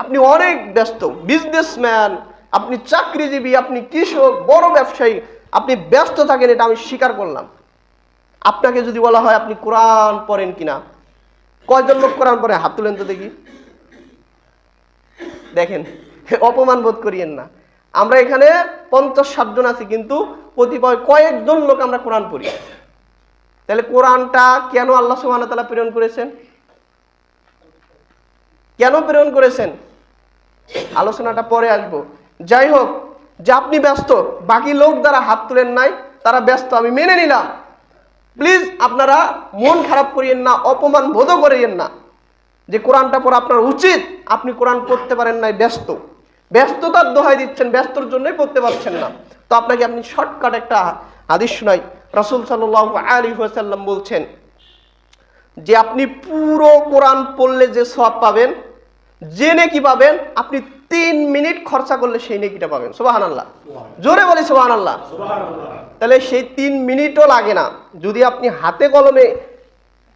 আপনি অনেক ব্যস্ত, বিজনেসম্যান, আপনি চাকরিজীবী, আপনি কৃষক, বড় ব্যবসায়ী, আপনি ব্যস্ত থাকেন, এটা আমি স্বীকার করলাম। আপনাকে যদি বলা হয় আপনি কোরআন পড়েন কিনা, কয়জন লোক কোরআন পড়ে? হাত তুলেন তো দেখি। দেখেন, অপমান বোধ করিয়েন না। আমরা এখানে 50-60 জন আছি, কিন্তু কতিপয় কয়েকজন লোক আমরা কোরআন পড়ি। তাহলে কোরআনটা কেন আল্লাহ সুবহানাহু ওয়া তাআলা প্রেরণ করেছেন? কেন প্রেরণ করেছেন? আলোচনাটা পরে আসবো। যাই হোক, যে আপনি ব্যস্ত, বাকি লোক যারা হাত তুলেন নাই তারা ব্যস্ত, আমি মেনে নিলাম। প্লিজ আপনারা মন খারাপ করিয়েন না, অপমান বোধও করিয়েন না যে কোরআনটা পড়া আপনার উচিত, আপনি কোরআন পড়তে পারেন নাই, ব্যস্ত, ব্যস্ততার দোহাই দিচ্ছেন, ব্যস্তর জন্যই পড়তে পারছেন না। তো আপনাকে আপনি শর্টকাট একটা হাদিস শোনাই। রাসূল সাল্লাল্লাহু আলাইহি ওয়াসাল্লাম বলছেন যে আপনি পুরো কোরআন পড়লে যে সওয়াব পাবেন, যে নেকি পাবেন, আপনি 3 মিনিট খরচা করলে সেই নেকিটা পাবেন। সুবহানাল্লাহ, জোরে বলি সুবহানাল্লাহ। তাহলে সেই 3 মিনিটও লাগে না যদি আপনি হাতে কলমে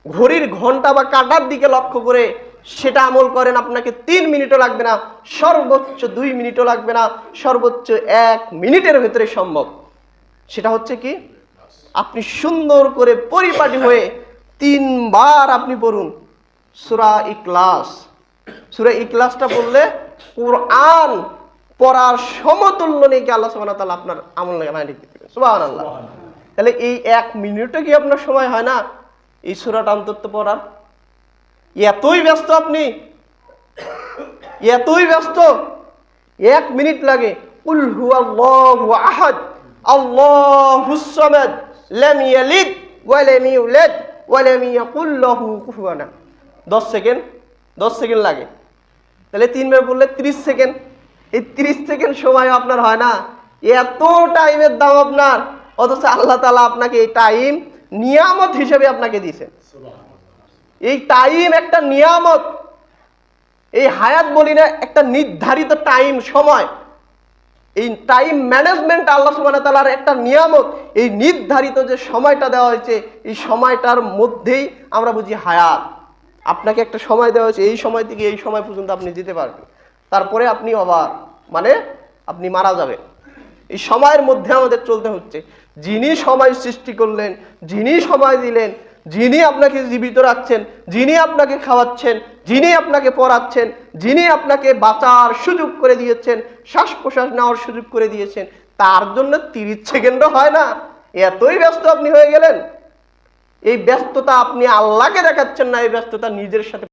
ঘড়ির ঘন্টা বা কাঁটার দিকে লক্ষ্য করে সেটা আমল করেন। আপনাকে 3 মিনিটও লাগবে না, সর্বোচ্চ 2 মিনিটও লাগবে না, সর্বোচ্চ 1 মিনিটের ভেতরে সম্ভব। সেটা হচ্ছে কি, আপনি সুন্দর করে পরিপাটি হয়ে 3 বার আপনি পড়ুন সূরা ইখলাস। সূরা ইখলাসটা পড়লে কোরআন পড়ার সমতুল্য নেকি আল্লাহ সুবহানাহু ওয়া তাআলা আপনার আমলনামায় লিখে দেবেন। সুবহানাল্লাহ। তাহলে এই 1 মিনিটও কি আপনার সময় হয় না এই সূরাটা অন্তত পড়ার? এতই ব্যস্ত আপনি, এতই ব্যস্ত, 1 মিনিট লাগে। কুল হুয়াল্লাহু আহাদ আল্লাহুস সামাদ লাম ইয়ালিদ ওয়া লাম ইউলাদ ওয়া লাম ইয়াকুল লাহু কুফুয়ান আহাদ। 10 সেকেন্ড লাগে। তাহলে 3 বার বললে 30 সেকেন্ড। এই 30 সেকেন্ড সময় আপনার হয় না, এত টাইমের দাম আপনার, অথচ আল্লাহ তাআলা আপনাকে এই টাইম নিয়ামত হিসেবে আপনাকে দিয়েছেন। এই টাইম একটা নিয়ামত, এই হায়াত বলি না, একটা নির্ধারিত টাইম, সময়। এই টাইম ম্যানেজমেন্ট আল্লাহ সুবহানাহু ওয়া তাআলার একটা নিয়ামত। এই নির্ধারিত যে সময়টা দেওয়া হয়েছে, এই সময়টার মধ্যেই আমরা বুঝি হায়াত। আপনাকে একটা সময় দেওয়া হয়েছে, এই সময় থেকে এই সময় পর্যন্ত আপনি যেতে পারবেন, তারপরে আপনি অবাক, মানে আপনি মারা যাবেন। এই সময়ের মধ্যে আমাদের চলতে হচ্ছে। যিনি সময় সৃষ্টি করলেন, যিনি সময় দিলেন, যিনি আপনাকে জীবিত রাখছেন, যিনি আপনাকে খাওয়াচ্ছেন, যিনি আপনাকে পড়াচ্ছেন, যিনি আপনাকে বাঁচার সুযোগ করে দিয়েছেন, শ্বাস প্রশ্বাস নেওয়ার সুযোগ করে দিয়েছেন, তার জন্য 30 সেকেন্ডও হয় না, এতই ব্যস্ত আপনি হয়ে গেলেন। এই ব্যস্ততা আপনি আল্লাহকে দেখাচ্ছেন না, এই ব্যস্ততা নিজের সাথে